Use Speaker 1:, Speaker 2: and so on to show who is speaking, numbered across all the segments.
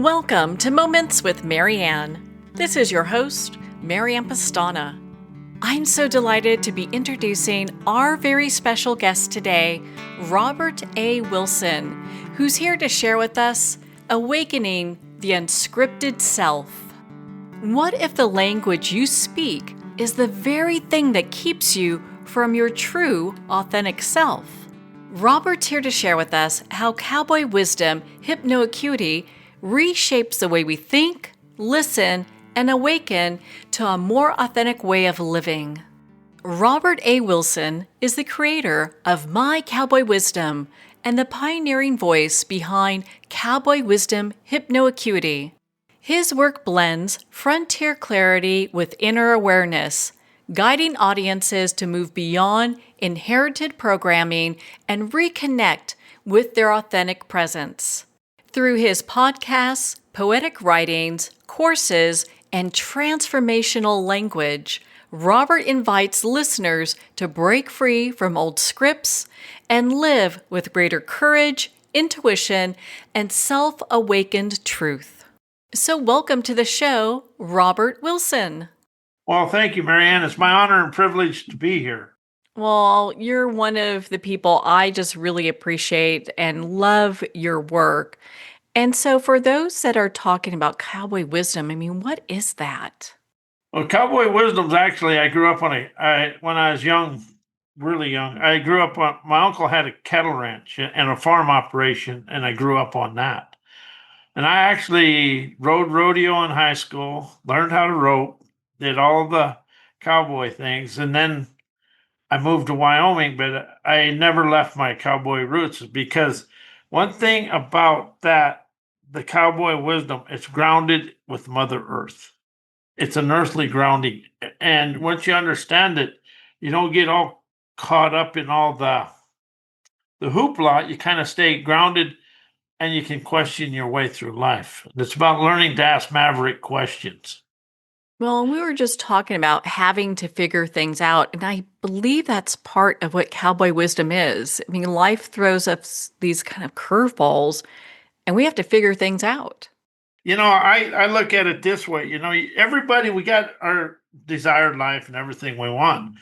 Speaker 1: Welcome to Moments with Marianne. This is your host, Marianne Pastana. I'm so delighted to be introducing our very special guest today, Robert A. Wilson, who's here to share with us Awakening the Unscripted Self. What if the language you speak is the very thing that keeps you from your true, authentic self? Robert's here to share with us how Cowboy Wisdom hypnoacuity reshapes the way we think, listen, and awaken to a more authentic way of living. Robert A. Wilson is the creator of My Cowboy Wisdom and the pioneering voice behind Cowboy Wisdom hypnoacuity. His work blends frontier clarity with inner awareness, guiding audiences to move beyond inherited programming and reconnect with their authentic presence. Through his podcasts, poetic writings, courses, and transformational language, Robert invites listeners to break free from old scripts and live with greater courage, intuition, and self-awakened truth. So welcome to the show, Robert Wilson.
Speaker 2: Well, thank you, Marianne. It's my honor and privilege to be here.
Speaker 1: Well, you're one of the people I just really appreciate and love your work. And so for those that are talking about Cowboy Wisdom, what is that?
Speaker 2: Well, Cowboy Wisdom's actually, I grew up when I was young, really young. I grew up on, my uncle had a cattle ranch and a farm operation, and I grew up on that. And I actually rode rodeo in high school, learned how to rope, did all the cowboy things, and then I moved to Wyoming, but I never left my cowboy roots because one thing about that, the cowboy wisdom, it's grounded with Mother Earth. It's an earthly grounding. And once you understand it, you don't get all caught up in all the hoopla. You kind of stay grounded and you can question your way through life. It's about learning to ask maverick questions.
Speaker 1: Well, we were just talking about having to figure things out, and I believe that's part of what Cowboy Wisdom is. Life throws us these kind of curveballs, and we have to figure things out.
Speaker 2: I look at it this way. Everybody, we got our desired life and everything we want,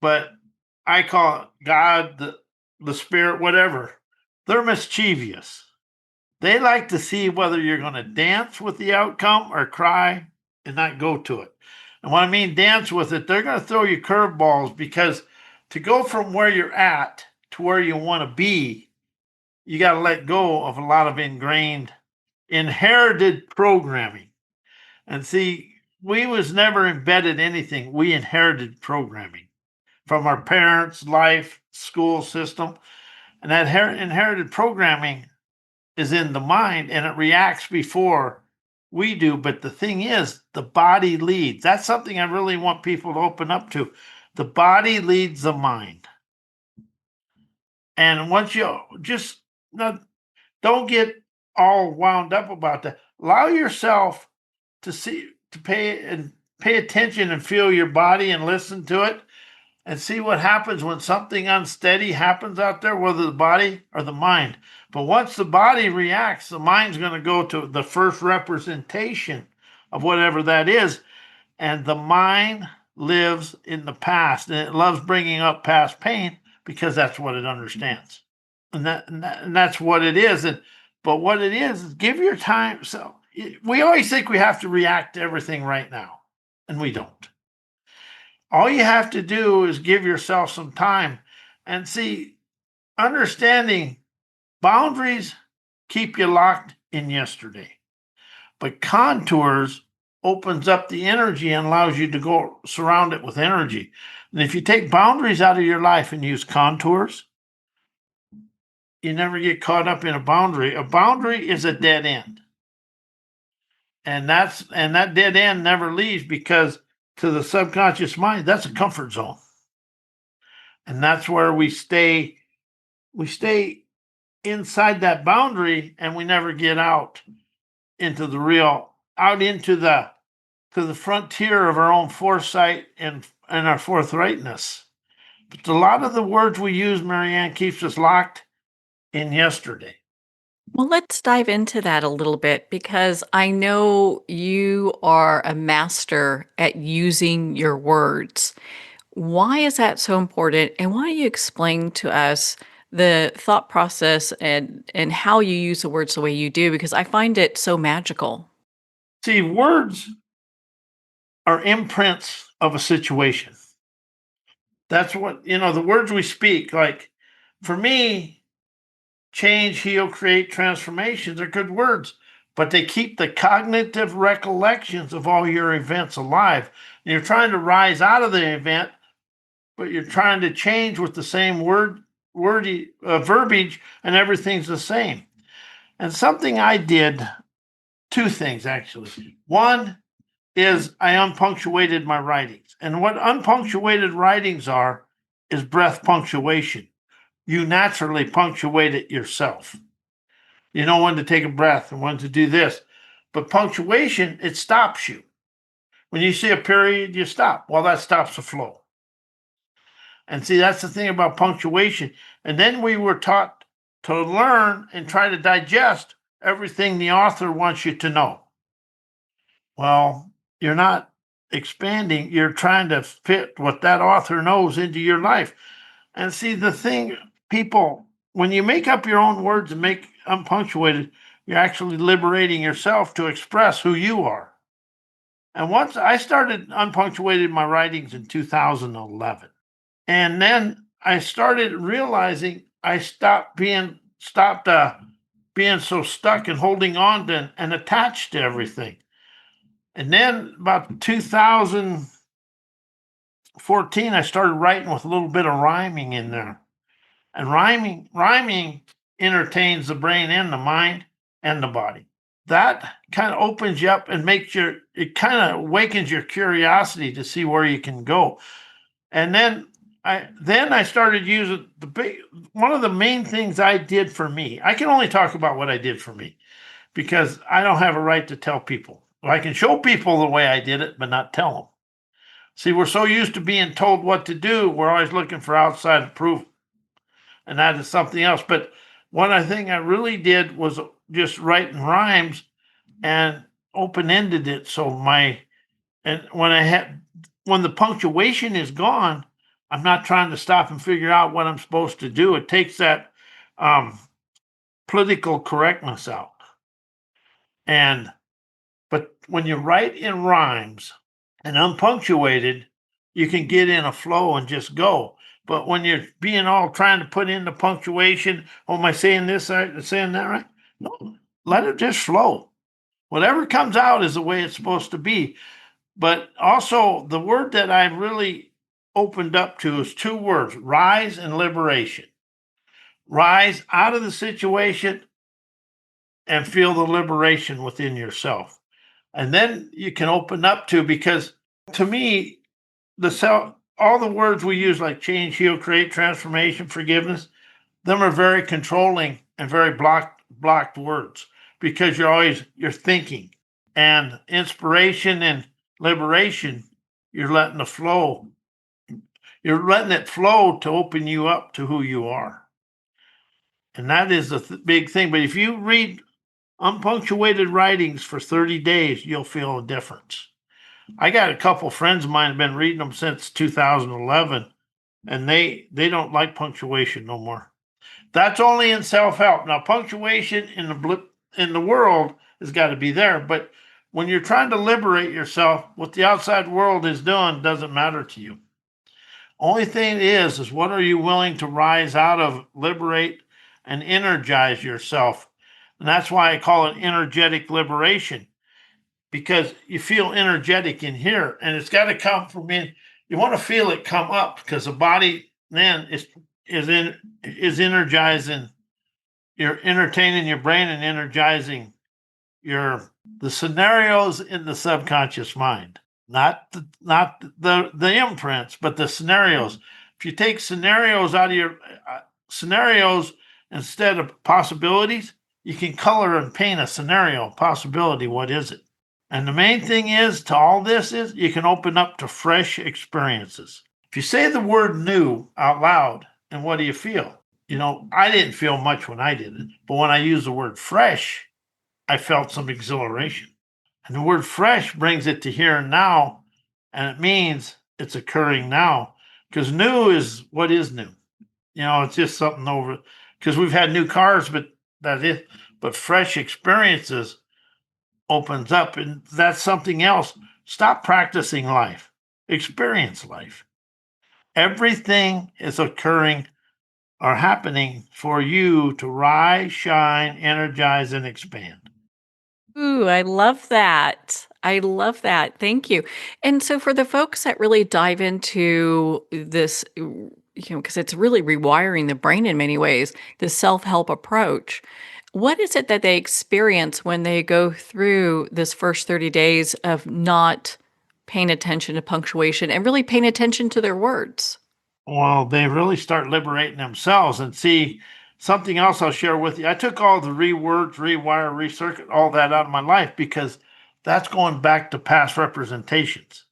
Speaker 2: but I call it God, the spirit, whatever. They're mischievous. They like to see whether you're going to dance with the outcome or cry and not go to it. And when I mean dance with it, they're going to throw you curveballs because to go from where you're at to where you want to be, you got to let go of a lot of inherited programming. And see, we was never embedded anything. We inherited programming from our parents, life, school system. And that inherited programming is in the mind and it reacts before we do. But the thing is, the body leads. That's something I really want people to open up to. The body leads the mind. And once you just don't get all wound up about that, allow yourself to pay attention and feel your body and listen to it and see what happens when something unsteady happens out there, whether the body or the mind. But once the body reacts, the mind's going to go to the first representation of whatever that is. And the mind lives in the past, and it loves bringing up past pain because that's what it understands. And that's what it is. But what it is give your time. So we always think we have to react to everything right now, and we don't. All you have to do is give yourself some time and see, understanding boundaries keep you locked in yesterday, but contours opens up the energy and allows you to go surround it with energy. And if you take boundaries out of your life and use contours, you never get caught up in a boundary. A boundary is a dead end. And that dead end never leaves because to the subconscious mind, that's a comfort zone. And that's where we stay inside that boundary and we never get out into the frontier of our own foresight and our forthrightness. But a lot of the words we use, Marianne, keeps us locked in yesterday.
Speaker 1: Well, let's dive into that a little bit because I know you are a master at using your words. Why is that so important? And why don't you explain to us the thought process and how you use the words the way you do? Because I find it so magical.
Speaker 2: See, words are imprints of a situation. That's what, the words we speak, like for me, change, heal, create, transformations are good words, but they keep the cognitive recollections of all your events alive. And you're trying to rise out of the event, but you're trying to change with the same verbiage, and everything's the same. And something I did, two things actually. One is I unpunctuated my writings. And what unpunctuated writings are is breath punctuation. You naturally punctuate it yourself. You know when to take a breath and when to do this. But punctuation, it stops you. When you see a period, you stop. Well, that stops the flow. And see, that's the thing about punctuation. And then we were taught to learn and try to digest everything the author wants you to know. Well, you're not expanding, you're trying to fit what that author knows into your life. And see, the thing, people, when you make up your own words and make unpunctuated, you're actually liberating yourself to express who you are. And once I started unpunctuated my writings in 2011, and then I started realizing I stopped being so stuck and holding on to and attached to everything. And then about 2014, I started writing with a little bit of rhyming in there. And rhyming entertains the brain and the mind and the body. That kind of opens you up and it kind of awakens your curiosity to see where you can go. And then I started using one of the main things I did for me. I can only talk about what I did for me because I don't have a right to tell people. I can show people the way I did it, but not tell them. See, we're so used to being told what to do, we're always looking for outside approval. And that is something else. But one thing I really did was just writing rhymes and open ended it. And when the punctuation is gone, I'm not trying to stop and figure out what I'm supposed to do. It takes that um, political correctness out. But when you write in rhymes and unpunctuated, you can get in a flow and just go. But when you're being all trying to put in the punctuation, oh, am I saying this right? Saying that right? No, let it just flow. Whatever comes out is the way it's supposed to be. But also, the word that I really opened up to is two words: rise and liberation. Rise out of the situation and feel the liberation within yourself. And then you can open up to, because to me, all the words we use like change, heal, create, transformation, forgiveness, them are very controlling and very blocked words because you're thinking. And inspiration and liberation, you're letting the flow. You're letting it flow to open you up to who you are. And that is the big thing. But if you read unpunctuated writings for 30 days, you'll feel a difference. I got a couple friends of mine have been reading them since 2011, and they don't like punctuation no more. That's only in self-help. Now, punctuation in the world has got to be there, but when you're trying to liberate yourself, what the outside world is doing doesn't matter to you. Only thing is what are you willing to rise out of, liberate, and energize yourself? And that's why I call it energetic liberation, because you feel energetic in here, and it's got to come from in. You want to feel it come up because the body then is energizing. You're entertaining your brain and energizing the scenarios in the subconscious mind, not the imprints, but the scenarios. If you take scenarios out of your scenarios instead of possibilities, you can color and paint a scenario possibility. What is it? And the main thing is to all this is you can open up to fresh experiences. If you say the word new out loud, and what do you feel? I didn't feel much when I did it, but when I use the word fresh, I felt some exhilaration. And the word fresh brings it to here and now, and it means it's occurring now. Because new is what is new. It's just something over, because we've had new cars, but fresh experiences opens up, and that's something else. Stop practicing life, experience life. Everything is occurring or happening for you to rise, shine, energize, and expand.
Speaker 1: Ooh, I love that. I love that. Thank you. And so for the folks that really dive into this, because it's really rewiring the brain in many ways, the self-help approach, what is it that they experience when they go through this first 30 days of not paying attention to punctuation and really paying attention to their words?
Speaker 2: Well, they really start liberating themselves. And see, something else I'll share with you. I took all the rewords, rewire, recircuit, all that out of my life because that's going back to past representations.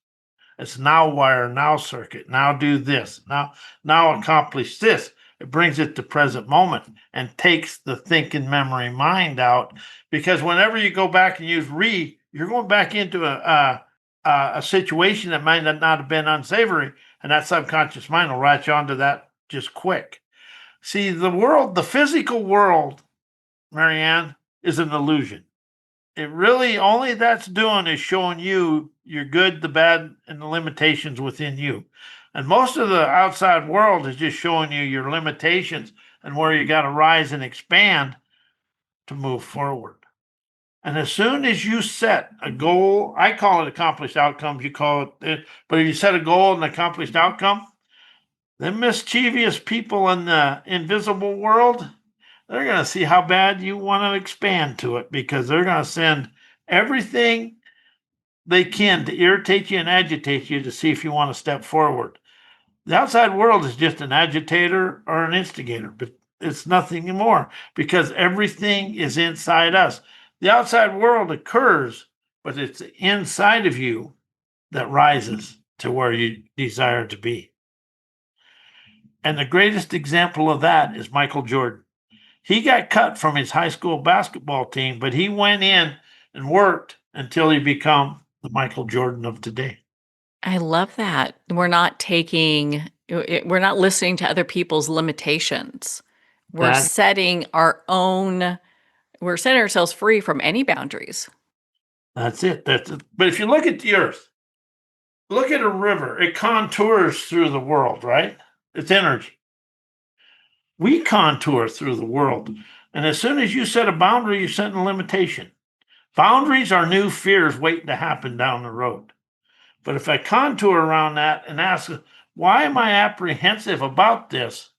Speaker 2: It's now wire, now circuit, now do this, now accomplish this. It brings it to present moment and takes the thinking memory mind out, because whenever you go back and use you're going back into a situation that might not have been unsavory, and that subconscious mind will latch onto that just quick. See, the physical world, Marianne, is an illusion. It really only that's doing is showing you your good, the bad, and the limitations within you. And most of the outside world is just showing you your limitations and where you got to rise and expand to move forward. And as soon as you set a goal, I call it accomplished outcomes, you call it, but if you set a goal and accomplished outcome, them mischievous people in the invisible world, they're going to see how bad you want to expand to it, because they're going to send everything they can to irritate you and agitate you to see if you want to step forward. The outside world is just an agitator or an instigator, but it's nothing more, because everything is inside us. The outside world occurs, but it's inside of you that rises to where you desire to be. And the greatest example of that is Michael Jordan. He got cut from his high school basketball team, but he went in and worked until he became the Michael Jordan of today.
Speaker 1: I love that. We're not listening to other people's limitations. We're
Speaker 2: That
Speaker 1: setting our own, we're setting ourselves free from any boundaries.
Speaker 2: that's it. That's it. But if you look at the earth, look at a river. It contours through the world, right? It's energy. We contour through the world. And as soon as you set a boundary, you're setting a limitation. Boundaries are new fears waiting to happen down the road. But if I contour around that and ask, why am I apprehensive about this?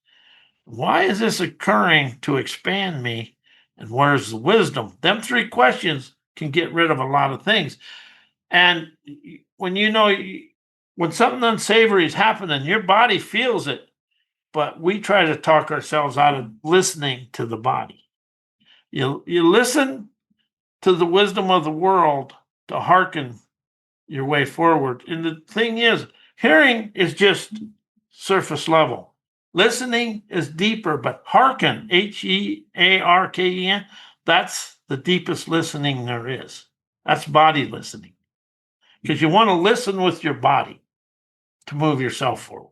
Speaker 2: Why is this occurring to expand me? And where's the wisdom? Them three questions can get rid of a lot of things. And when when something unsavory is happening, your body feels it, but we try to talk ourselves out of listening to the body. You listen to the wisdom of the world to hearken your way forward. And the thing is, hearing is just surface level. Listening is deeper, but hearken, Hearken, that's the deepest listening there is. That's body listening. Because you want to listen with your body to move yourself forward.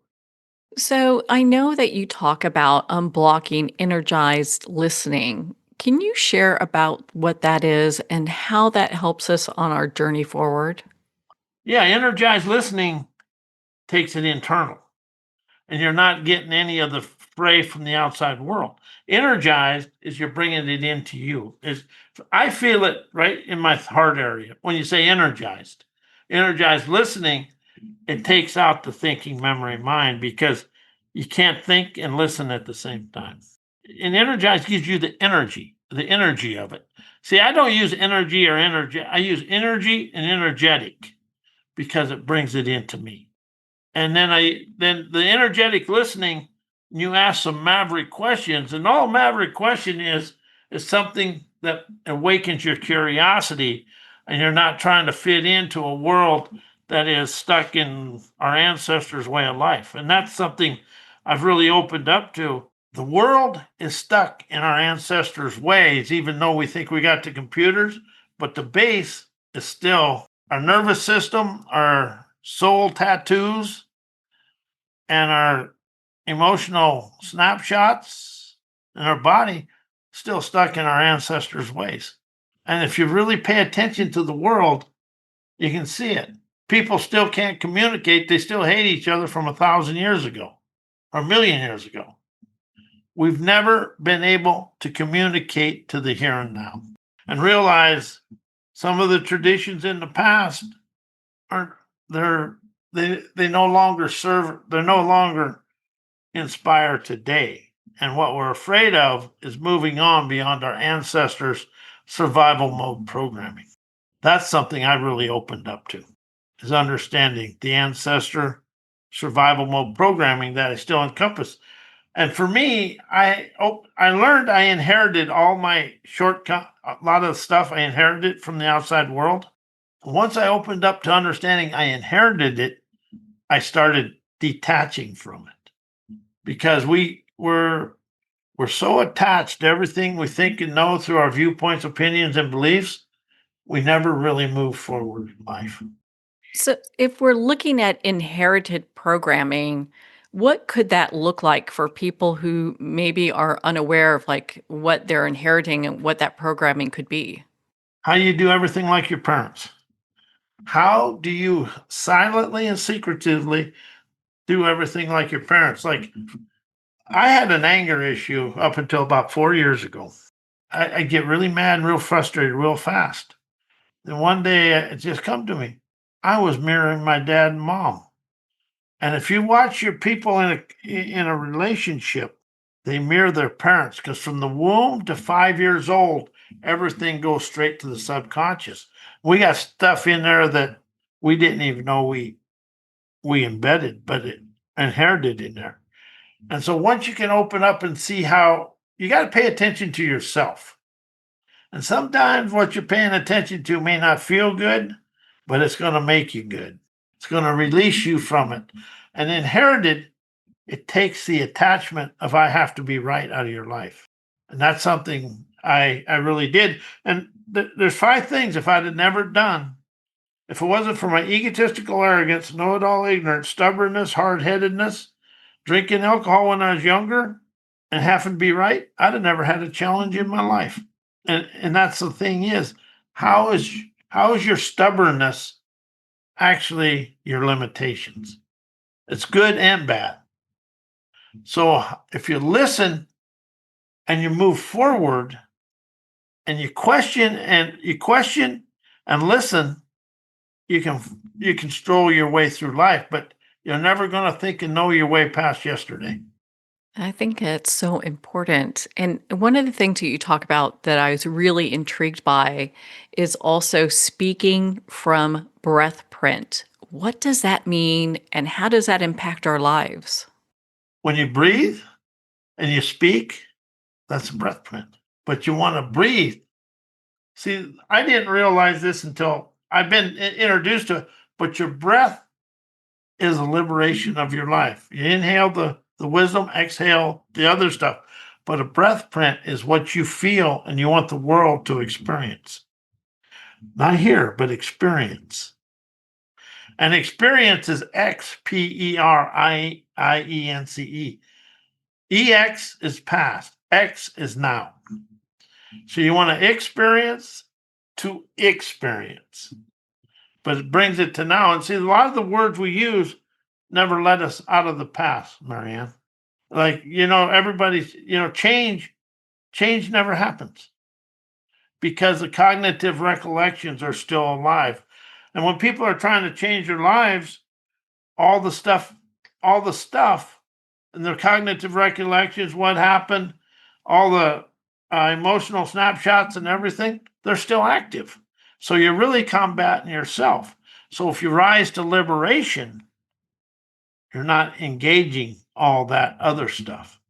Speaker 1: So I know that you talk about unblocking energized listening. Can you share about what that is and how that helps us on our journey forward?
Speaker 2: Yeah, energized listening takes it internal, and you're not getting any of the fray from the outside world. Energized is you're bringing it into you. I feel it right in my heart area when you say energized. Energized listening, it takes out the thinking memory mind, because you can't think and listen at the same time. And energized gives you the energy of it. See, I don't use energy or energy. I use energy and energetic, because it brings it into me. And then the energetic listening, you ask some maverick questions, and all maverick question is something that awakens your curiosity, and you're not trying to fit into a world that is stuck in our ancestors' way of life. And that's something I've really opened up to, The world is stuck in our ancestors' ways, even though we think we got the computers, but the base is still our nervous system, our soul tattoos, and our emotional snapshots in our body still stuck in our ancestors' ways. And if you really pay attention to the world, you can see it. People still can't communicate. They still hate each other from 1,000 years ago or 1,000,000 years ago. We've never been able to communicate to the here and now and realize some of the traditions in the past aren't they no longer serve, they're no longer inspire today. And what we're afraid of is moving on beyond our ancestors' survival mode programming. That's something I really opened up to, is understanding the ancestor survival mode programming that I still encompass. And for me, I learned I inherited all my shortcut, a lot of stuff I inherited from the outside world. Once I opened up to understanding I inherited it, I started detaching from it because we're so attached to everything we think and know through our viewpoints, opinions, and beliefs, we never really move forward in life.
Speaker 1: So, if we're looking at inherited programming, what could that look like for people who maybe are unaware of like what they're inheriting and what that programming could be?
Speaker 2: How you do everything like your parents? How do you silently and secretively do everything like your parents? Like I had an anger issue up until about 4 years ago. I get really mad and real frustrated real fast. And one day it just come to me. I was mirroring my dad and mom. And if you watch your people in a relationship, they mirror their parents because from the womb to 5 years old, everything goes straight to the subconscious. We got stuff in there that we didn't even know we embedded, but it inherited in there. And so once you can open up and see how you got to pay attention to yourself. And sometimes what you're paying attention to may not feel good, but it's going to make you good. It's going to release you from it. And inherited, it takes the attachment of I have to be right out of your life. And that's something I really did. And there's 5 things if I'd have never done, if it wasn't for my egotistical arrogance, know it all ignorance, stubbornness, hard headedness, drinking alcohol when I was younger, and having to be right, I'd have never had a challenge in my life. And that's the thing is, how is your stubbornness actually your limitations? It's good and bad. So if you listen and you move forward and you question and listen, you can stroll your way through life, but you're never going to think and know your way past yesterday.
Speaker 1: I think it's so important. And one of the things that you talk about that I was really intrigued by is also speaking from breath print. What does that mean and how does that impact our lives?
Speaker 2: When you breathe and you speak, that's a breath print. But you want to breathe. See, I didn't realize this until I've been introduced to it, but your breath is a liberation of your life. You inhale the wisdom, exhale the other stuff. But a breath print is what you feel and you want the world to experience. Not hear, but experience. And experience is Xperience. EX is past, X is now. So you want to experience to experience, but it brings it to now. And see, a lot of the words we use never let us out of the past, Marianne. Like, everybody's, change never happens because the cognitive recollections are still alive. And when people are trying to change their lives, all the stuff and their cognitive recollections, what happened, all the emotional snapshots and everything, they're still active. So you're really combating yourself. So if you rise to liberation, you're not engaging all that other stuff.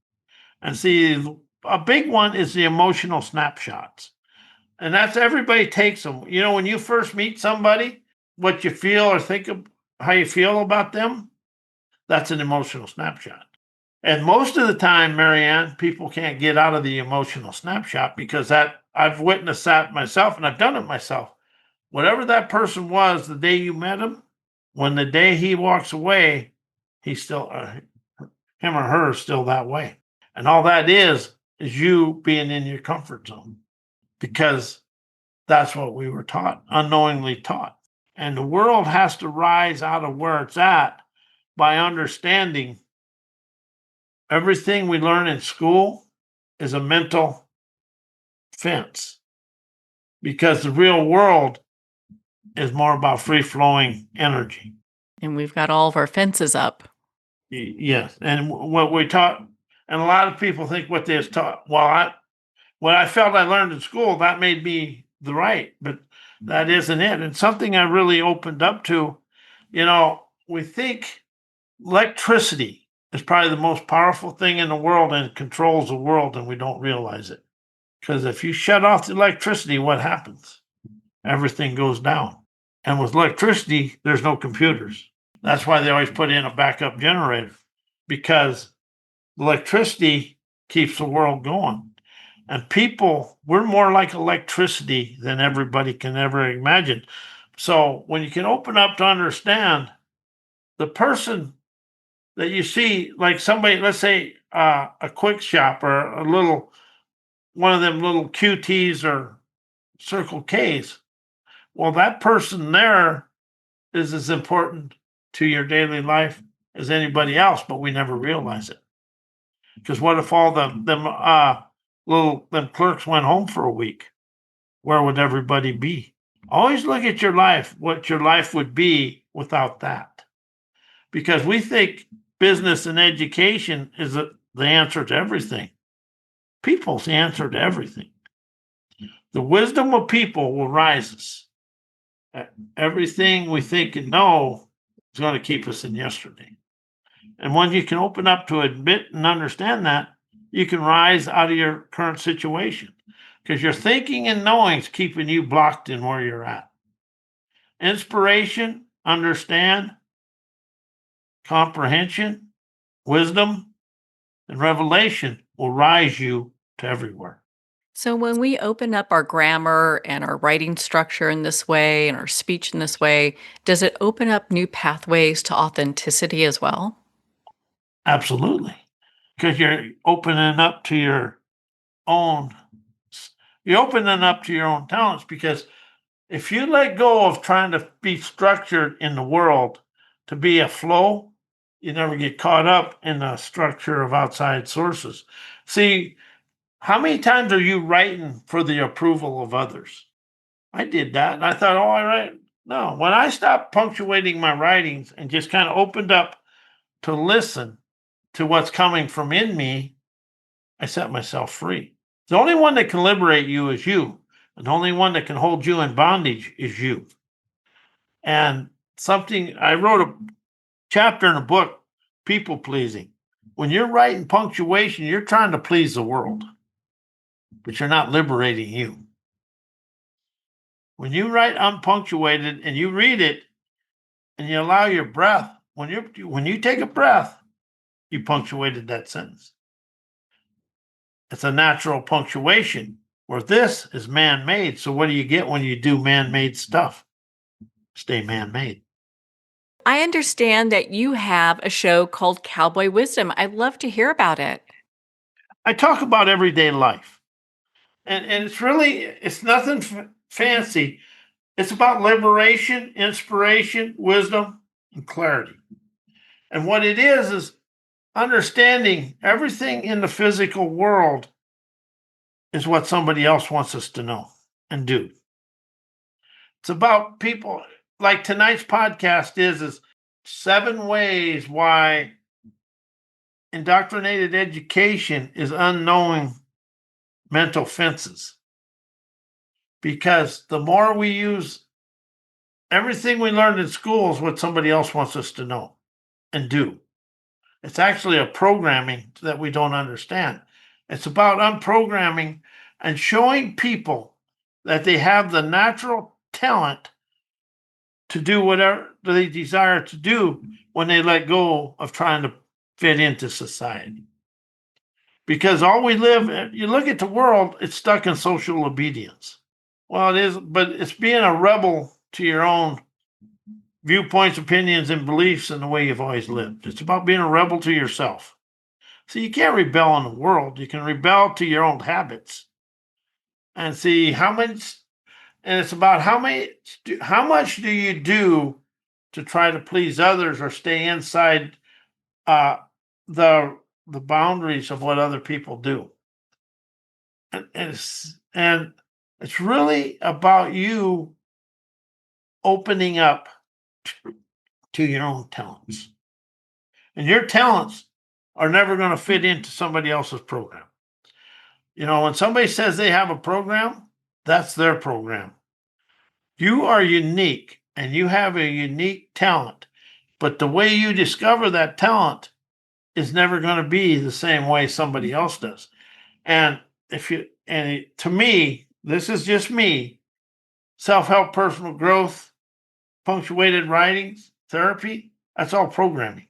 Speaker 2: And see, a big one is the emotional snapshots. And that's everybody takes them. When you first meet somebody, what you feel or think of how you feel about them, that's an emotional snapshot. And most of the time, Marianne, people can't get out of the emotional snapshot because that I've witnessed that myself and I've done it myself. Whatever that person was the day you met him, when the day he walks away, he's still, him or her is still that way. And all that is you being in your comfort zone because that's what we were taught, unknowingly taught. And the world has to rise out of where it's at by understanding everything we learn in school is a mental fence because the real world is more about free flowing energy.
Speaker 1: And we've got all of our fences up.
Speaker 2: Yes. And what we taught, and a lot of people think what they was taught, well, what I felt I learned in school, that made me the right, but that isn't it. And something I really opened up to, we think electricity is probably the most powerful thing in the world and controls the world, and we don't realize it. Because if you shut off the electricity, what happens? Everything goes down. And with electricity, there's no computers. That's why they always put in a backup generator, because electricity keeps the world going. And people, we're more like electricity than everybody can ever imagine. So when you can open up to understand the person that you see, like somebody, let's say a quick shop or one of them little QTs or Circle Ks. Well, that person there is as important to your daily life as anybody else, but we never realize it. Because what if all them clerks went home for a week? Where would everybody be? Always look at your life, what your life would be without that. Because we think business and education is the answer to everything. People's the answer to everything. The wisdom of people will rise us. Everything we think and know is going to keep us in yesterday. And when you can open up to admit and understand that, you can rise out of your current situation because your thinking and knowing is keeping you blocked in where you're at. Inspiration, understand, comprehension, wisdom, and revelation will rise you to everywhere.
Speaker 1: So when we open up our grammar and our writing structure in this way and our speech in this way, does it open up new pathways to authenticity as well?
Speaker 2: Absolutely. Because you're opening up to your own talents. Because if you let go of trying to be structured in the world to be a flow, you never get caught up in the structure of outside sources. See, how many times are you writing for the approval of others? I did that. And I thought, all right. No, when I stopped punctuating my writings and just kind of opened up to listen to what's coming from in me, I set myself free. The only one that can liberate you is you. And the only one that can hold you in bondage is you. And I wrote a chapter in a book, People Pleasing. When you're writing punctuation, you're trying to please the world, but you're not liberating you. When you write unpunctuated and you read it and you allow your breath, when you take a breath, you punctuated that sentence. It's a natural punctuation, where this is man-made. So what do you get when you do man-made stuff? Stay man-made.
Speaker 1: I understand that you have a show called Cowboy Wisdom. I'd love to hear about it.
Speaker 2: I talk about everyday life. And it's nothing fancy. It's about liberation, inspiration, wisdom, and clarity. And what it is understanding everything in the physical world is what somebody else wants us to know and do. It's about people, like tonight's podcast is 7 ways why indoctrinated education is unknowing mental fences. Because the more we use everything we learned in school is what somebody else wants us to know and do. It's actually a programming that we don't understand. It's about unprogramming and showing people that they have the natural talent to do whatever they desire to do when they let go of trying to fit into society. Because all we live, you look at the world, it's stuck in social obedience. Well, it is, but it's being a rebel to your own viewpoints, opinions, and beliefs in the way you've always lived. It's about being a rebel to yourself. So you can't rebel in the world. You can rebel to your own habits and see how much, and it's about how much do you do to try to please others or stay inside uh, the the boundaries of what other people do. And it's really about you opening up to your own talents. And your talents are never going to fit into somebody else's program. When somebody says they have a program, that's their program. You are unique and you have a unique talent, but the way you discover that talent is never going to be the same way somebody else does. And to me, this is just me, self-help, personal growth, punctuated writings, therapy, that's all programming.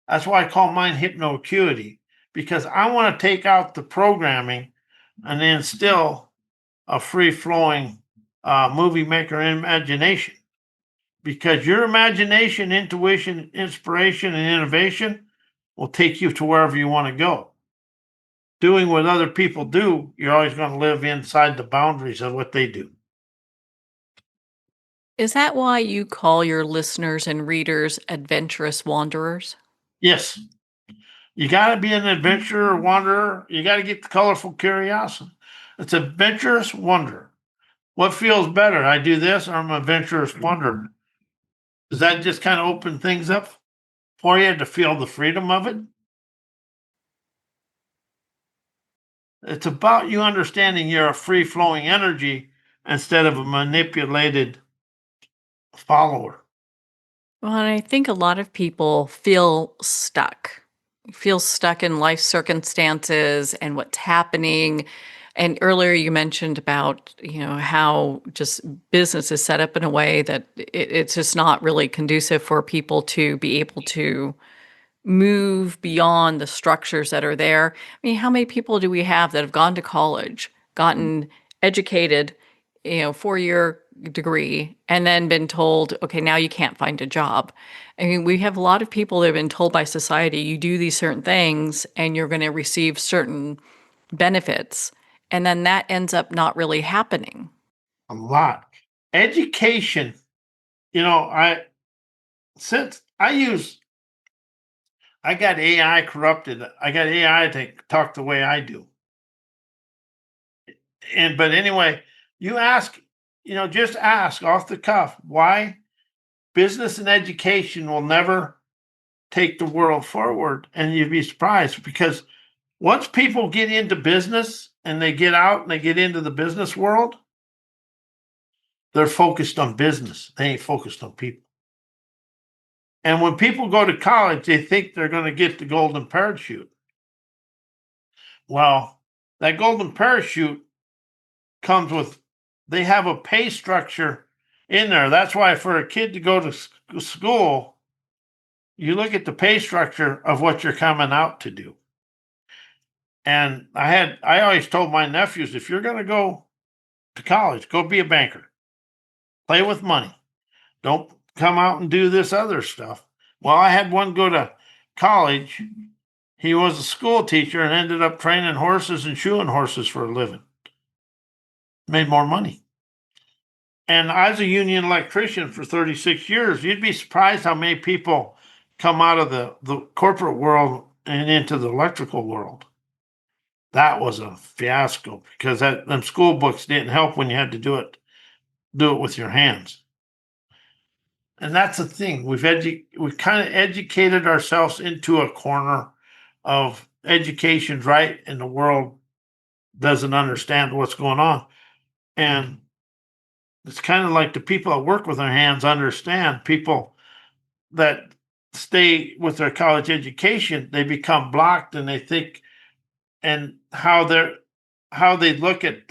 Speaker 2: That's why I call mine hypnoacuity, because I want to take out the programming and instill a free-flowing movie maker imagination. Because your imagination, intuition, inspiration, and innovation will take you to wherever you want to go. Doing what other people do, you're always going to live inside the boundaries of what they do.
Speaker 1: Is that why you call your listeners and readers adventurous wanderers?
Speaker 2: Yes, you got to be an adventurer, wanderer. You got to get the colorful curiosity. It's adventurous wonder. What feels better? I do this, or I'm an adventurous wanderer. Does that just kind of open things up for you to feel the freedom of it? It's about you understanding you're a free flowing energy instead of a manipulated follower.
Speaker 1: Well, and I think a lot of people feel stuck in life circumstances and what's happening. And earlier you mentioned about, how just business is set up in a way that it's just not really conducive for people to be able to move beyond the structures that are there. I mean, how many people do we have that have gone to college, gotten educated, 4-year degree, and then been told, okay, now you can't find a job? I mean, we have a lot of people that have been told by society, you do these certain things and you're going to receive certain benefits. And then that ends up not really happening.
Speaker 2: A lot. Education, since I got AI corrupted. I got AI to talk the way I do. But anyway, just ask off the cuff why business and education will never take the world forward. And you'd be surprised, because once people get into business and they get out and they get into the business world, they're focused on business. They ain't focused on people. And when people go to college, they think they're going to get the golden parachute. Well, that golden parachute comes with, they have a pay structure in there. That's why for a kid to go to school, you look at the pay structure of what you're coming out to do. And I always told my nephews, if you're going to go to college, go be a banker, play with money. Don't come out and do this other stuff. Well, I had one go to college. He was a school teacher and ended up training horses and shoeing horses for a living. Made more money. And I was a union electrician for 36 years. You'd be surprised how many people come out of the corporate world and into the electrical world. That was a fiasco, because them school books didn't help when you had to do it with your hands. And that's the thing. We've kind of educated ourselves into a corner of education's right, and the world doesn't understand what's going on. And it's kind of like the people that work with their hands understand. People that stay with their college education, they become blocked, and they think, and how they look at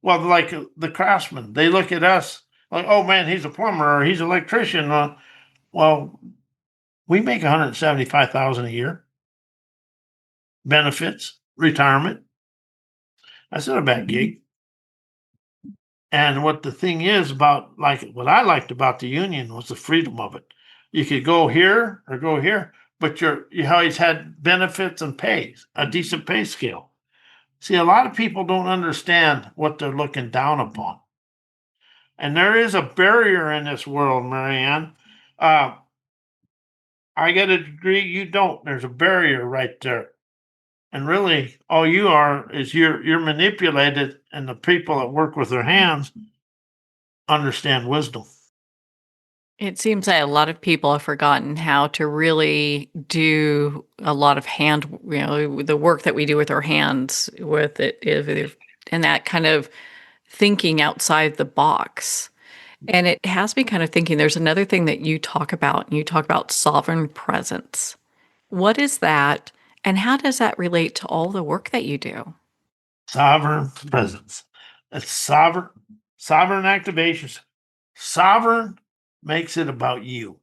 Speaker 2: like the craftsmen, they look at us like, oh man, he's a plumber or he's an electrician. Well, We make $175,000 a year. Benefits, retirement. That's not a bad gig. And what the thing is about, like, what I liked about the union was the freedom of it. You could go here or go here, but you always had benefits and pays, a decent pay scale. See, a lot of people don't understand what they're looking down upon. And there is a barrier in this world, Marianne. Uh, I get a degree, you don't. There's a barrier right there. And really, all you are is you're manipulated, and the people that work with their hands understand wisdom.
Speaker 1: It seems that a lot of people have forgotten how to really do a lot of the work that we do with our hands with it, and that kind of thinking outside the box. And it has me kind of thinking there's another thing that you talk about, and you talk about sovereign presence. What is that? And how does that relate to all the work that you do?
Speaker 2: Sovereign presence. It's sovereign activations. Sovereign makes it about you.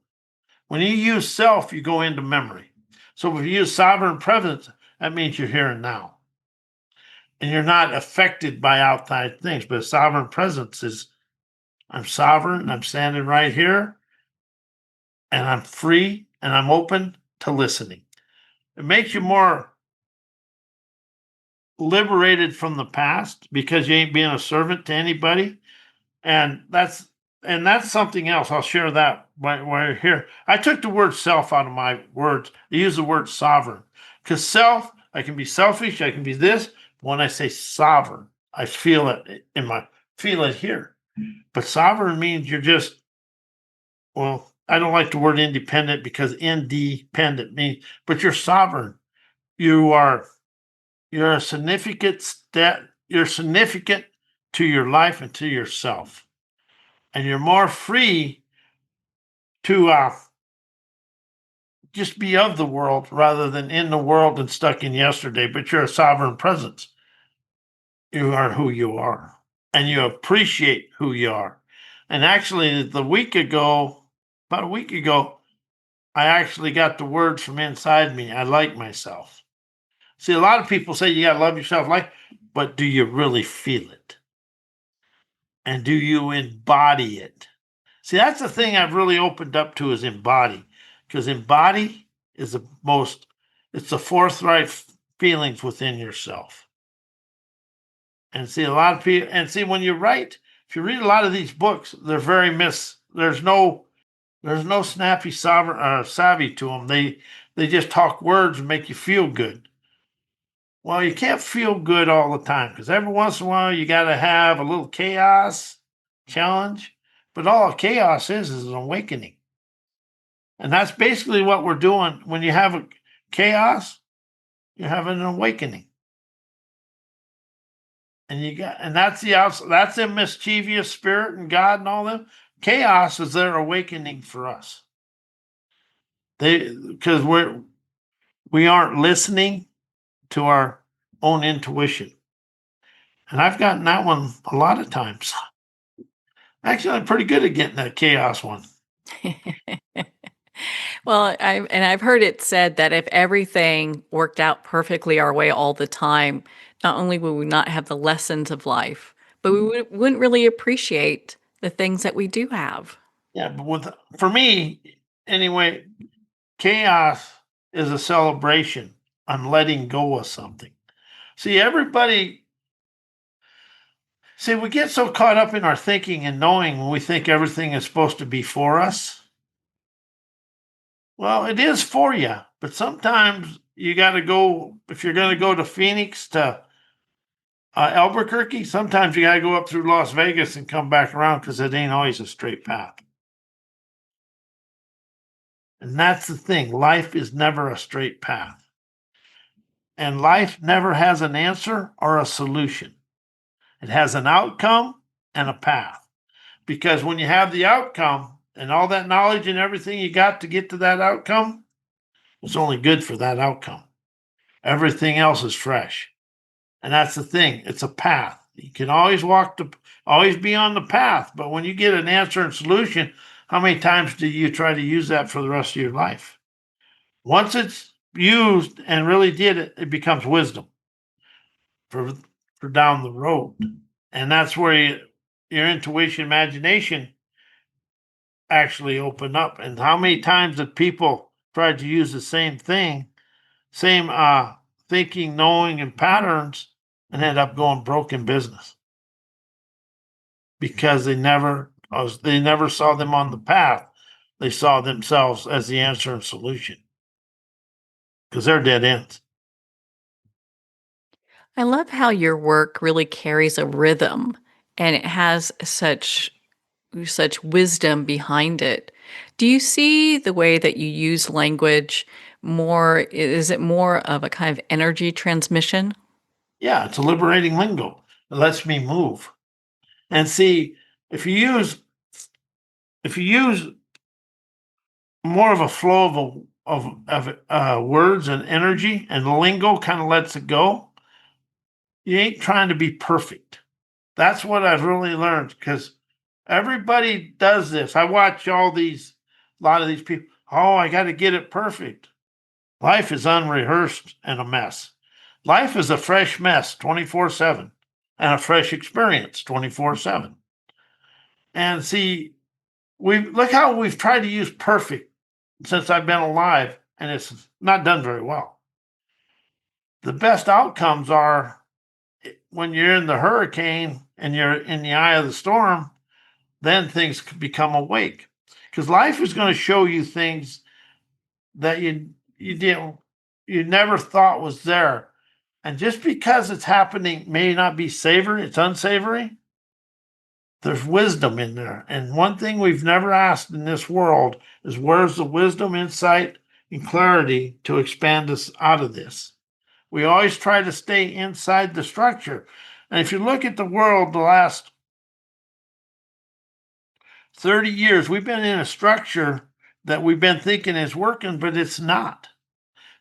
Speaker 2: When you use self, you go into memory. So if you use sovereign presence, that means you're here and now. And you're not affected by outside things. But sovereign presence is, I'm sovereign, I'm standing right here, and I'm free, and I'm open to listening. It makes you more liberated from the past because you ain't being a servant to anybody. And that's something else. I'll share that while you're here. I took the word self out of my words. I use the word sovereign because self, I can be selfish, I can be this. When I say sovereign, I feel it feel it here. But sovereign means you're just, well, I don't like the word independent because independent means, but you're sovereign. You are, you're a significant step, you're significant to your life and to yourself. And you're more free to just be of the world rather than in the world and stuck in yesterday, but you're a sovereign presence. You are who you are, and you appreciate who you are. And actually, about a week ago, I actually got the words from inside me. I like myself. See, a lot of people say you got to love yourself, but do you really feel it? And do you embody it? See, that's the thing I've really opened up to is embody, because embody is it's the forthright feelings within yourself. And see, a lot of people, and see, when you write, if you read a lot of these books, they're there's no snappy savvy to them. They just talk words and make you feel good. Well, you can't feel good all the time because every once in a while you got to have a little chaos challenge. But all chaos is an awakening. And that's basically what we're doing. When you have a chaos, you're having an awakening. And that's that's the mischievous spirit and God and all them. Chaos is their awakening for us. Because we aren't listening to our own intuition. And I've gotten that one a lot of times. Actually, I'm pretty good at getting that chaos one.
Speaker 1: Well, I've heard it said that if everything worked out perfectly our way all the time, not only would we not have the lessons of life, but wouldn't really appreciate the things that we do have.
Speaker 2: Yeah, but for me, anyway, chaos is a celebration on letting go of something. See, we get so caught up in our thinking and knowing when we think everything is supposed to be for us. Well, it is for you, but sometimes you got to go, if you're going to go to Phoenix to Albuquerque, sometimes you got to go up through Las Vegas and come back around because it ain't always a straight path. And that's the thing. Life is never a straight path. And life never has an answer or a solution. It has an outcome and a path. Because when you have the outcome and all that knowledge and everything you got to get to that outcome, it's only good for that outcome. Everything else is fresh. And that's the thing. It's a path. You can always always be on the path. But when you get an answer and solution, how many times do you try to use that for the rest of your life? Once it's used and really did it, it becomes wisdom for down the road. And that's where your intuition, imagination actually open up. And how many times have people tried to use the same thing, same thinking, knowing, and patterns, and end up going broke in business because they never saw them on the path. They saw themselves as the answer and solution because they're dead ends.
Speaker 1: I love how your work really carries a rhythm and it has such wisdom behind it. Do you see the way that you use language more, is it more of a kind of energy transmission?
Speaker 2: Yeah, it's a liberating lingo. It lets me move. And see, if you use if you use more of a flow of words and energy, and lingo kind of lets it go, you ain't trying to be perfect. That's what I've really learned because everybody does this. I watch a lot of these people. Oh, I got to get it perfect. Life is unrehearsed and a mess. Life is a fresh mess 24/7 and a fresh experience 24/7. And see, we look how we've tried to use perfect since I've been alive, and it's not done very well. The best outcomes are when you're in the hurricane and you're in the eye of the storm, then things become awake. Because life is going to show you things that you didn't you never thought was there. And just because it's happening may not be savory, it's unsavory. There's wisdom in there. And one thing we've never asked in this world is where's the wisdom, insight, and clarity to expand us out of this? We always try to stay inside the structure. And if you look at the world the last 30 years, we've been in a structure that we've been thinking is working, but it's not.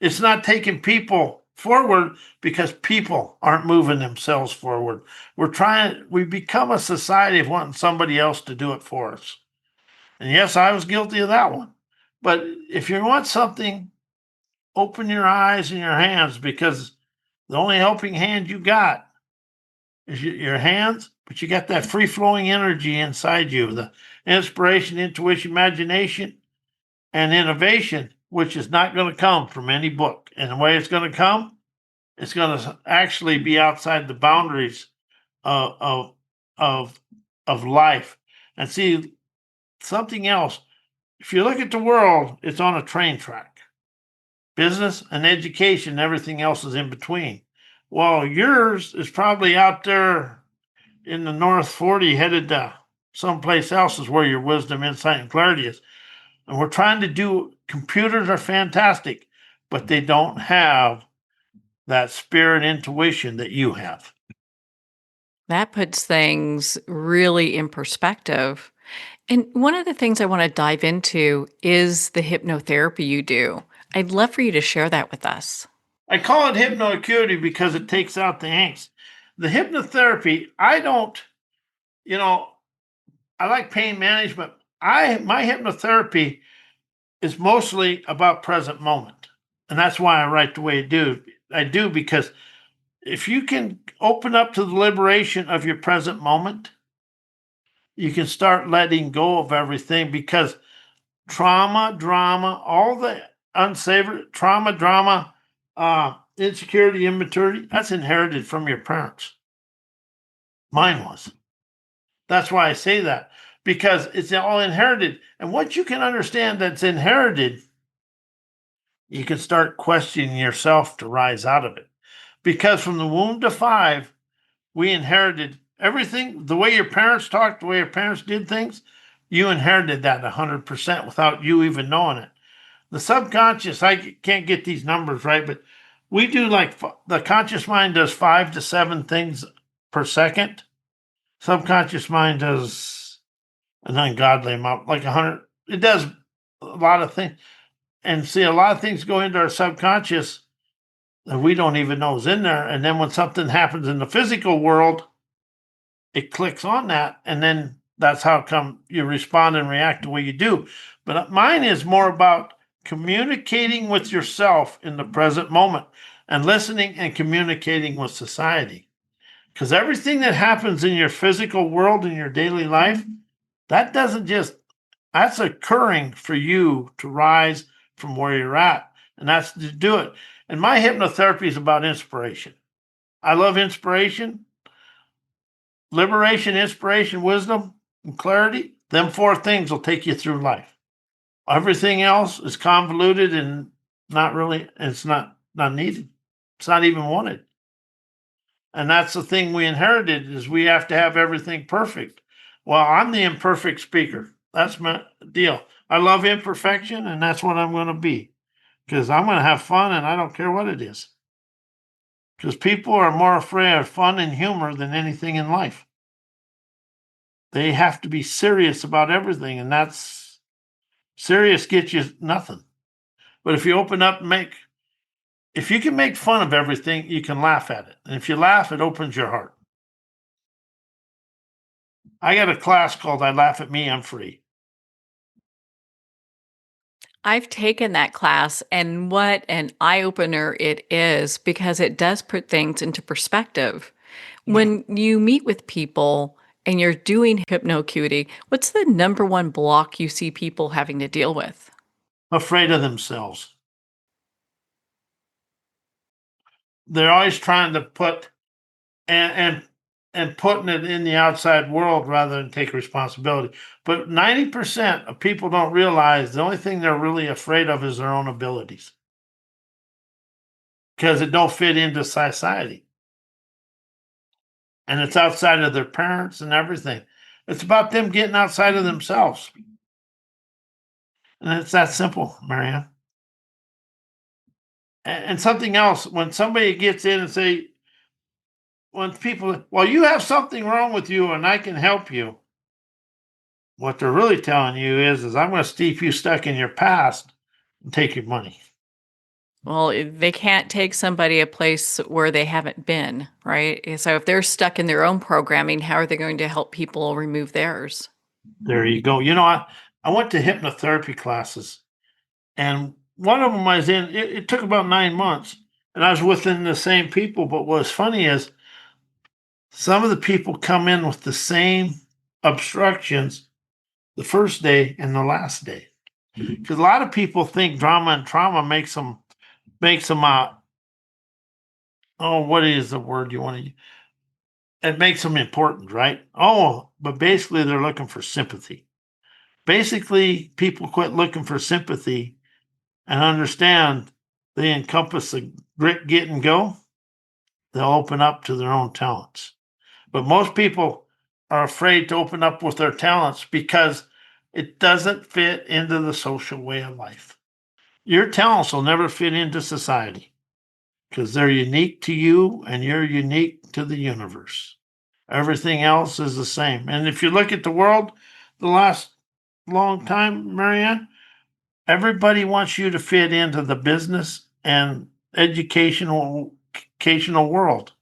Speaker 2: It's not taking people forward because people aren't moving themselves forward. We become a society of wanting somebody else to do it for us. And yes, I was guilty of that one. But if you want something, open your eyes and your hands because the only helping hand you got is your hands, but you got that free flowing energy inside you, the inspiration, intuition, imagination, and innovation, which is not going to come from any book. And the way it's going to come, it's going to actually be outside the boundaries of of of life. And see something else. If you look at the world, it's on a train track. Business and education, everything else is in between. Well, yours is probably out there in the North 40 headed to someplace else is where your wisdom, insight, and clarity is. And we're trying to do computers are fantastic, but they don't have that spirit intuition that you have.
Speaker 1: That puts things really in perspective. And one of the things I want to dive into is the hypnotherapy you do. I'd love for you to share that with us.
Speaker 2: I call it hypnoacuity because it takes out the angst. The hypnotherapy, I don't, you know, I like pain management. My hypnotherapy is mostly about present moment. And that's why I write the way I do because if you can open up to the liberation of your present moment, you can start letting go of everything because trauma, drama, all the unsavory trauma, drama, insecurity, immaturity, that's inherited from your parents. Mine was. That's why I say that because it's all inherited. And once you can understand that's inherited, you can start questioning yourself to rise out of it. Because from the womb to five, we inherited everything. The way your parents talked, the way your parents did things, you inherited that 100% without you even knowing it. The subconscious, I can't get these numbers right, but we do like the conscious mind does 5 to 7 things per second. Subconscious mind does an ungodly amount, like 100. It does a lot of things. And see, a lot of things go into our subconscious that we don't even know is in there. And then when something happens in the physical world, it clicks on that. And then that's how come you respond and react the way you do. But mine is more about communicating with yourself in the present moment and listening and communicating with society. Because everything that happens in your physical world, in your daily life, that doesn't just, that's occurring for you to rise from where you're at. And that's to do it. And my hypnotherapy is about inspiration. I love inspiration, liberation, inspiration, wisdom, and clarity. Them four things will take you through life. Everything else is convoluted and not really, it's not needed. It's not even wanted. And that's the thing we inherited is we have to have everything perfect. Well, I'm the imperfect speaker. That's my deal. I love imperfection, and that's what I'm going to be because I'm going to have fun, and I don't care what it is. Because people are more afraid of fun and humor than anything in life. They have to be serious about everything, and that's serious gets you nothing. But if you open up and if you can make fun of everything, you can laugh at it. And if you laugh, it opens your heart. I got a class called I Laugh at Me, I'm Free.
Speaker 1: I've taken that class, and what an eye opener it is because it does put things into perspective.
Speaker 2: Yeah.
Speaker 1: When you meet with people and you're doing hypnocuity, what's the number one block you see people having to deal with?
Speaker 2: Afraid of themselves. They're always trying to put and putting it in the outside world rather than take responsibility. But 90% of people don't realize the only thing they're really afraid of is their own abilities because it don't fit into society. And it's outside of their parents and everything. It's about them getting outside of themselves. And it's that simple, Marianne. And something else, when somebody gets in and say, when people, well, you have something wrong with you and I can help you. What they're really telling you is I'm going to keep you stuck in your past and take your money.
Speaker 1: Well, they can't take somebody a place where they haven't been, right? So if they're stuck in their own programming, how are they going to help people remove theirs?
Speaker 2: There you go. I went to hypnotherapy classes, and one of them I was in, it took about 9 months, and I was within the same people. But what's funny is some of the people come in with the same obstructions the first day and the last day. Because a lot of people think drama and trauma makes them oh, what is the word you want to? It makes them important, right? Oh, but basically they're looking for sympathy. Basically, people quit looking for sympathy and understand they encompass the grit, get, and go. They'll open up to their own talents. But most people are afraid to open up with their talents because it doesn't fit into the social way of life. Your talents will never fit into society because they're unique to you and you're unique to the universe. Everything else is the same. And if you look at the world, the last long time, Marianne, everybody wants you to fit into the business and educational world.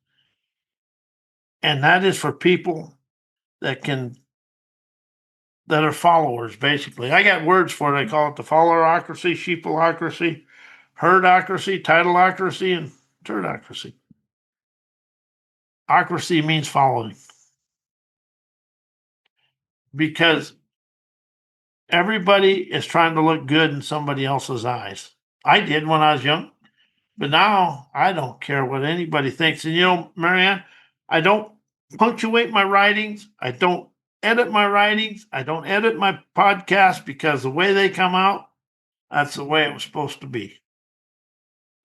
Speaker 2: And that is for people that can that are followers, basically. I got words for it. I call it the followerocracy, sheepocracy, herdocracy, titleocracy, and turdocracy. Ocracy means following. Because everybody is trying to look good in somebody else's eyes. I did when I was young, but now I don't care what anybody thinks. And Marianne, I don't punctuate my writings. I don't edit my writings. I don't edit my podcast because the way they come out, that's the way it was supposed to be.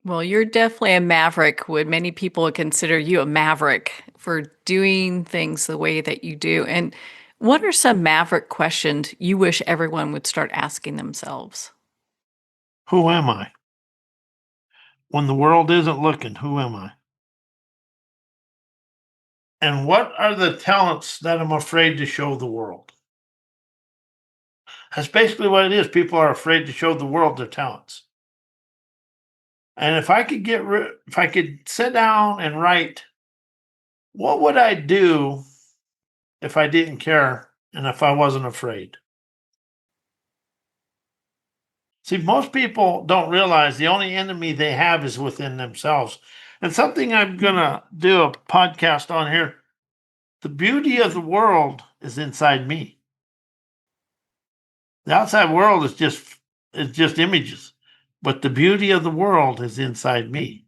Speaker 1: Well, you're definitely a maverick. Would many people would consider you a maverick for doing things the way that you do? And what are some maverick questions you wish everyone would start asking themselves?
Speaker 2: Who am I? When the world isn't looking, who am I? And what are the talents that I'm afraid to show the world? That's basically what it is. People are afraid to show the world their talents. And if I could sit down and write, what would I do if I didn't care and if I wasn't afraid? See, most people don't realize the only enemy they have is within themselves. And something I'm going to do a podcast on here, the beauty of the world is inside me. The outside world is just images, but the beauty of the world is inside me.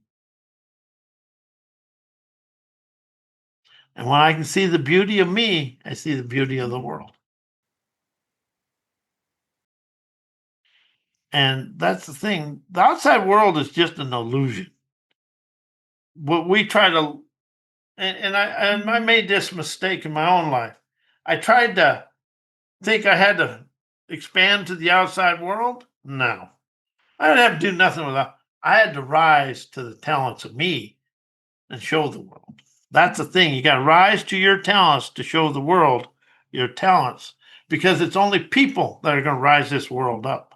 Speaker 2: And when I can see the beauty of me, I see the beauty of the world. And that's the thing. The outside world is just an illusion. What we try to, and I made this mistake in my own life. I tried to think I had to expand to the outside world. No, I didn't have to do nothing without. I had to rise to the talents of me and show the world. That's the thing. You got to rise to your talents to show the world your talents, because it's only people that are going to rise this world up.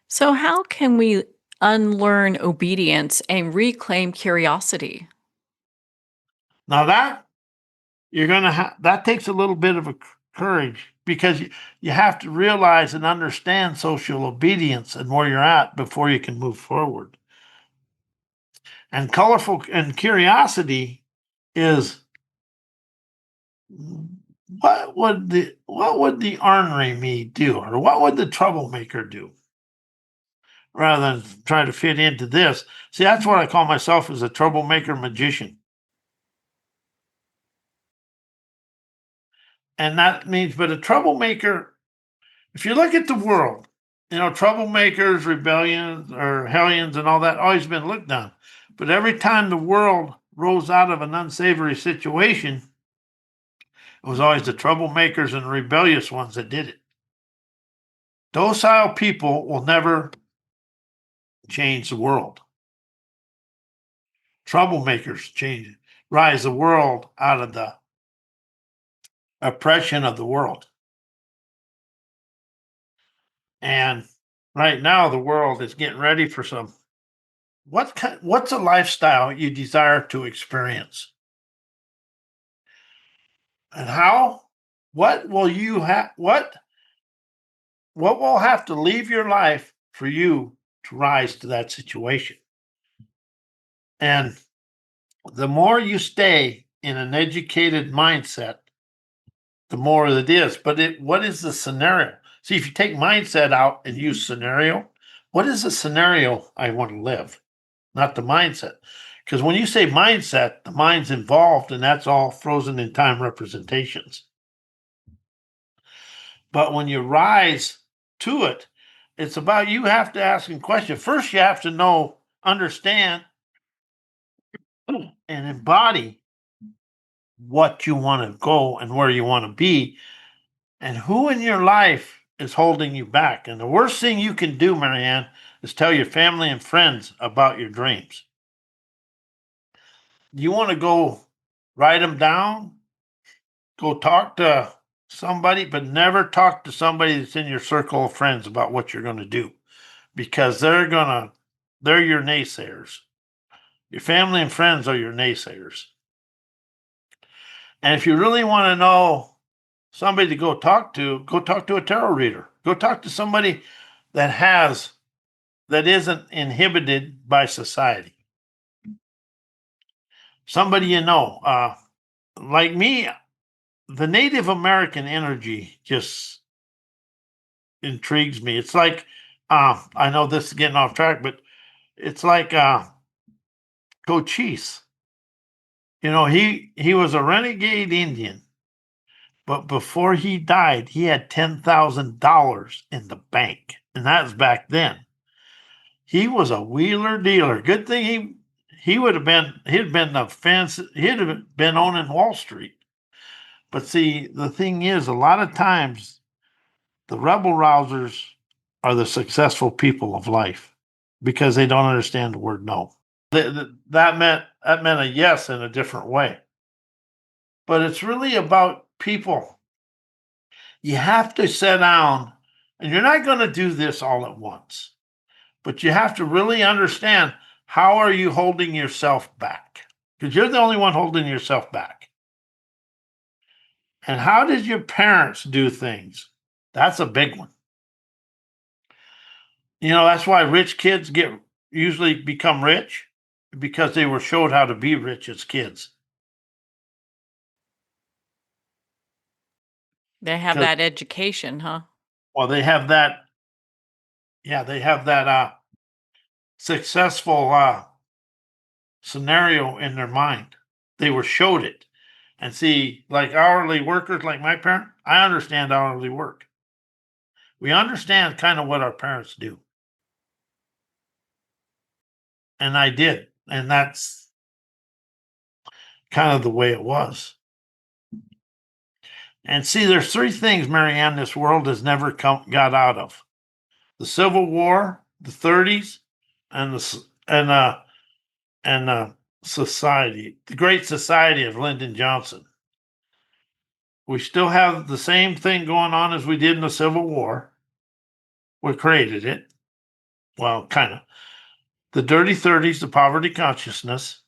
Speaker 1: So, how can we unlearn obedience and reclaim curiosity?
Speaker 2: Now that you're going to that takes a little bit of a courage, because you have to realize and understand social obedience and where you're at before you can move forward. And colorful and curiosity is, what would the ornery me do, or what would the troublemaker do, rather than try to fit into this. See, that's what I call myself, as a troublemaker magician. And that means, but a troublemaker, if you look at the world, troublemakers, rebellions, or hellions, and all that always been looked down. But every time the world rose out of an unsavory situation, it was always the troublemakers and rebellious ones that did it. Docile people will never change the world. Troublemakers rise the world out of the oppression of the world. And right now, the world is getting ready for some. What's a lifestyle you desire to experience? And how? What will you have? What will have to leave your life for you to rise to that situation? And the more you stay in an educated mindset, the more it is. But what is the scenario? See, if you take mindset out and use scenario, what is the scenario I want to live? Not the mindset. Because when you say mindset, the mind's involved, and that's all frozen in time representations. But when you rise to it, it's about, you have to ask a question. First, you have to know, understand, and embody what you want to go and where you want to be, and who in your life is holding you back. And the worst thing you can do, Marianne, is tell your family and friends about your dreams. You want to go write them down, go talk to somebody, but never talk to somebody that's in your circle of friends about what you're going to do, because they're your naysayers. Your family and friends are your naysayers. And if you really want to know somebody to go talk to a tarot reader. Go talk to somebody that isn't inhibited by society. Somebody like me. The Native American energy just intrigues me. It's like, I know this is getting off track, but it's like Cochise. He was a renegade Indian, but before he died, he had $10,000 in the bank, and that was back then. He was a wheeler dealer. Good thing he'd been the fence. He'd have been owning Wall Street. But see, the thing is, a lot of times the rebel rousers are the successful people of life, because they don't understand the word no. That meant a yes in a different way. But it's really about people. You have to sit down, and you're not going to do this all at once, but you have to really understand, how are you holding yourself back? Because you're the only one holding yourself back. And how did your parents do things? That's a big one. That's why rich kids get usually become rich because they were showed how to be rich as kids.
Speaker 1: They have
Speaker 2: Because
Speaker 1: that education, huh?
Speaker 2: well, they have that. Yeah, they have that successful scenario in their mind. They were showed it. And see, like hourly workers, like my parent, I understand hourly work. We understand kind of what our parents do. And I did. And that's kind of the way it was. And see, there's three things, Marianne, this world has never got out of: the Civil War, the 30s, and the society, the Great Society of Lyndon Johnson. We still have the same thing going on as we did in the Civil War. We created it. Well, kind of. The dirty 30s, the poverty consciousness,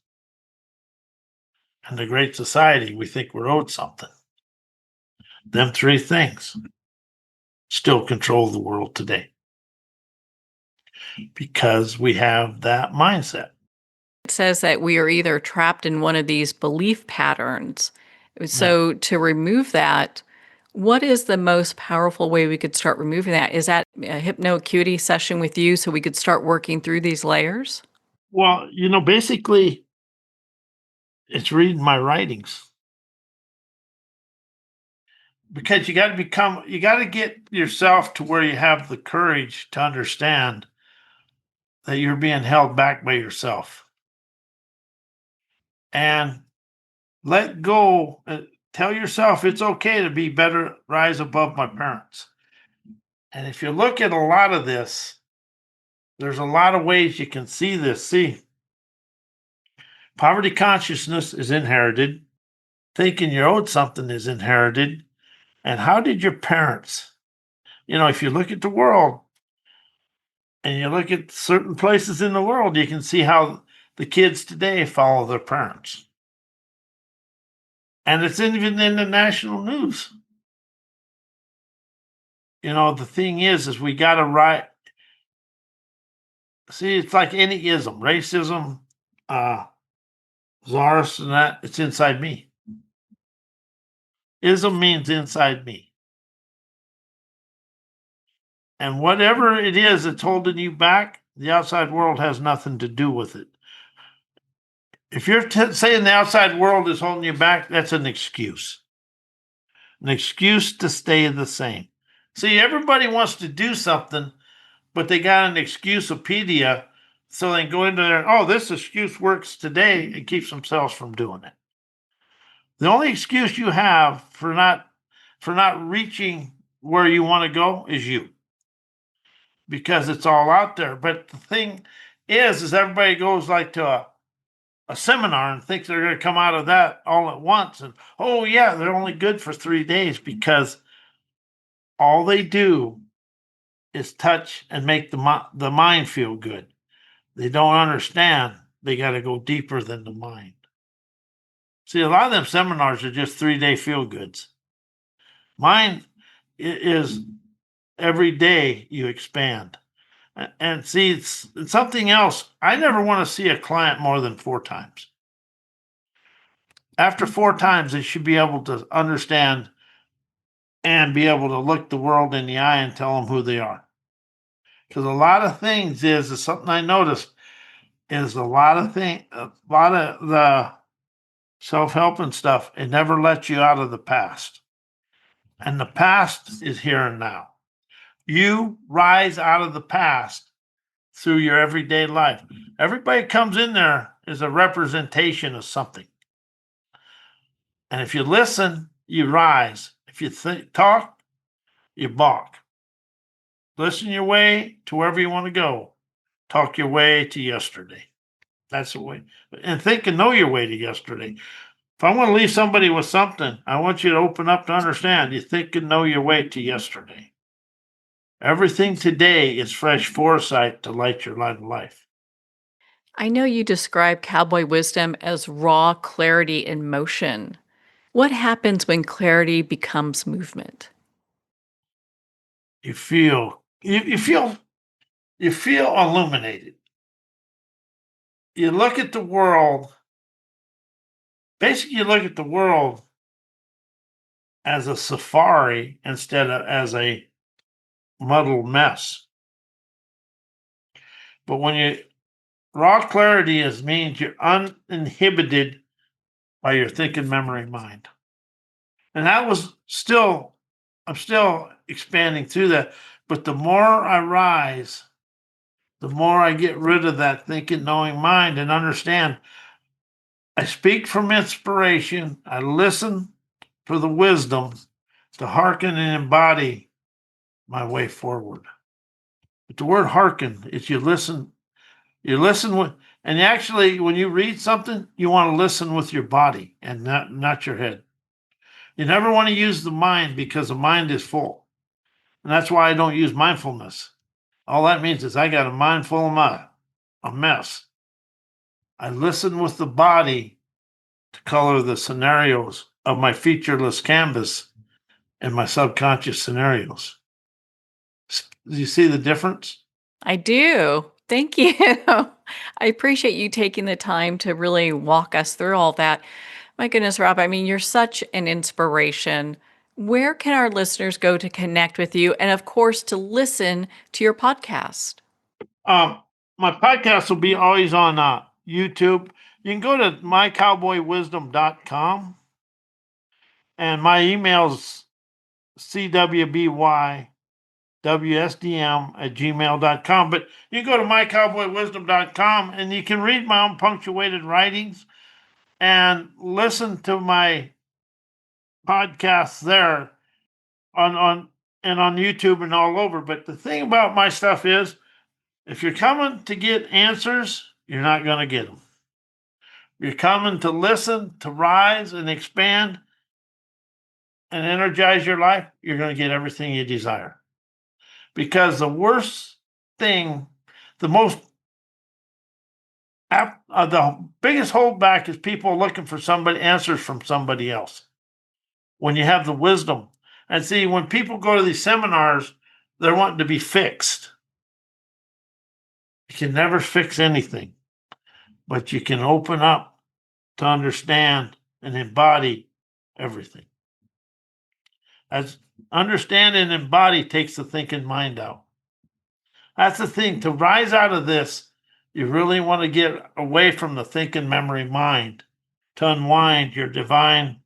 Speaker 2: and the Great Society, we think we're owed something. Them three things still control the world today because we have that mindset.
Speaker 1: It says that we are either trapped in one of these belief patterns.
Speaker 2: Yeah.
Speaker 1: So, to remove that, what is the most powerful way we could start removing that? Is that a hypno acuity session with you so we could start working through these layers?
Speaker 2: Well, basically, it's reading my writings because you got to get yourself to where you have the courage to understand that you're being held back by yourself and let go. Tell yourself it's okay to be better, rise above my parents. And if you look at a lot of this, there's a lot of ways you can see this. See, poverty consciousness is inherited, thinking you're owed something is inherited. And how did your parents, if you look at the world and you look at certain places in the world, you can see how the kids today follow their parents. And it's even in the national news. The thing is we got to write. See, it's like any ism, racism, czars, and that, it's inside me. Ism means inside me. And whatever it is that's holding you back, the outside world has nothing to do with it. If you're saying the outside world is holding you back, that's an excuse. An excuse to stay the same. See, everybody wants to do something, but they got an excusepedia, so they go into there, oh, this excuse works today, and keeps themselves from doing it. The only excuse you have for not reaching where you want to go is you, because it's all out there. But the thing is everybody goes like to a seminar and thinks they're going to come out of that all at once, and oh yeah, they're only good for 3 days because all they do is touch and make the mind feel good. They don't understand they got to go deeper than the mind. See, a lot of them seminars are just 3-day feel goods. Mine is every day you expand. And see, it's something else. I never want to see a client more than 4 times. After 4 times, they should be able to understand and be able to look the world in the eye and tell them who they are. Because a lot of things is something I noticed is a lot of the self-help and stuff, it never lets you out of the past. And the past is here and now. You rise out of the past through your everyday life. Everybody comes in there is a representation of something. And if you listen, you rise. If you talk, you balk. Listen your way to wherever you want to go. Talk your way to yesterday. That's the way. And think and know your way to yesterday. If I want to leave somebody with something, I want you to open up to understand. You think and know your way to yesterday. Everything today is fresh foresight to light your light of life.
Speaker 1: I know you describe cowboy wisdom as raw clarity in motion. What happens when clarity becomes movement?
Speaker 2: You feel you feel illuminated. You look at the world, basically, you look at the world as a safari instead of as a muddled mess. But when you raw clarity means you're uninhibited by your thinking memory mind. And I'm still expanding through that. But the more I rise, the more I get rid of that thinking, knowing mind and understand. I speak from inspiration. I listen for the wisdom to hearken and embody my way forward. But the word hearken is you listen with, and actually, when you read something, you want to listen with your body and not your head. You never want to use the mind because the mind is full. And that's why I don't use mindfulness. All that means is I got a mind full of a mess. I listen with the body to color the scenarios of my featureless canvas and my subconscious scenarios. Do you see the difference?
Speaker 1: I do. Thank you. I appreciate you taking the time to really walk us through all that. My goodness, Rob, I mean, you're such an inspiration. Where can our listeners go to connect with you and, of course, to listen to your podcast?
Speaker 2: My podcast will be always on YouTube. You can go to mycowboywisdom.com, and my email's cwbywsdm@gmail.com. But you can go to mycowboywisdom.com, and you can read my own punctuated writings and listen to my podcasts there on YouTube and all over. But the thing about my stuff is, if you're coming to get answers, you're not going to get them. You're coming to listen, to rise and expand and energize your life, you're going to get everything you desire. Because the worst thing, the biggest holdback is people looking for answers from somebody else. When you have the wisdom. And see, when people go to these seminars, they're wanting to be fixed. You can never fix anything, but you can open up to understand and embody everything. As understand and embody takes the thinking mind out. That's the thing. To rise out of this, you really want to get away from the thinking memory mind to unwind your divine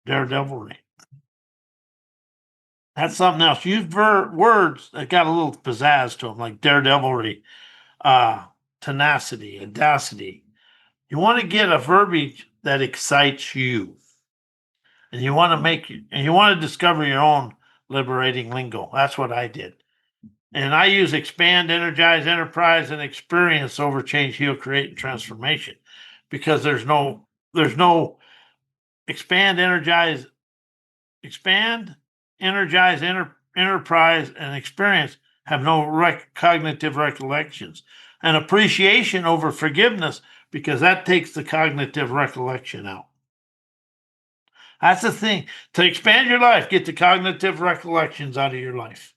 Speaker 2: daredevilry. That's something else. Use words that got a little pizzazz to them, like daredevilry, tenacity, audacity. You want to get a verbiage that excites you. And you want to discover your own liberating lingo. That's what I did. And I use expand, energize, enterprise, and experience over change, heal, create, and transformation. Because there's no expand, energize, enterprise, and experience have no cognitive recollections. And appreciation over forgiveness, because that takes the cognitive recollection out. That's the thing. To expand your life, get the cognitive recollections out of your life.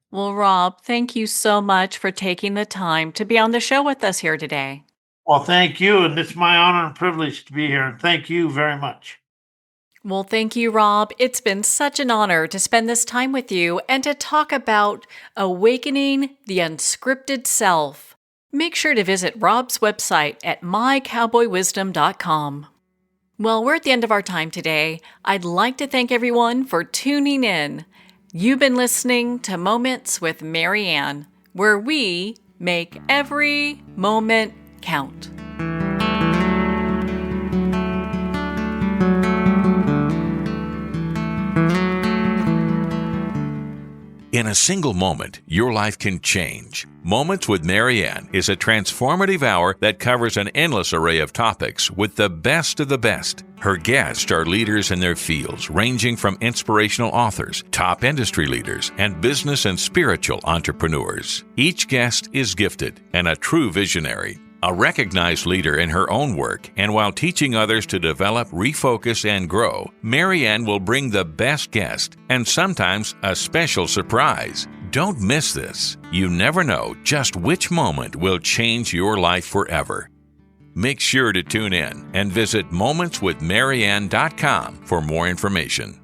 Speaker 1: Well, Rob, thank you so much for taking the time to be on the show with us here today.
Speaker 2: Well, thank you. And it's my honor and privilege to be here. And thank you very much.
Speaker 1: Well, thank you, Rob. It's been such an honor to spend this time with you and to talk about awakening the unscripted self. Make sure to visit Rob's website at mycowboywisdom.com. Well, we're at the end of our time today. I'd like to thank everyone for tuning in. You've been listening to Moments with Mary Ann, where we make every moment count.
Speaker 3: In a single moment, your life can change. Moments with Mary Ann is a transformative hour that covers an endless array of topics with the best of the best. Her guests are leaders in their fields, ranging from inspirational authors, top industry leaders, and business and spiritual entrepreneurs. Each guest is gifted and a true visionary, a recognized leader in her own work, and while teaching others to develop, refocus, and grow, Mary Ann will bring the best guest and sometimes a special surprise. Don't miss this. You never know just which moment will change your life forever. Make sure to tune in and visit momentswithmarianne.com for more information.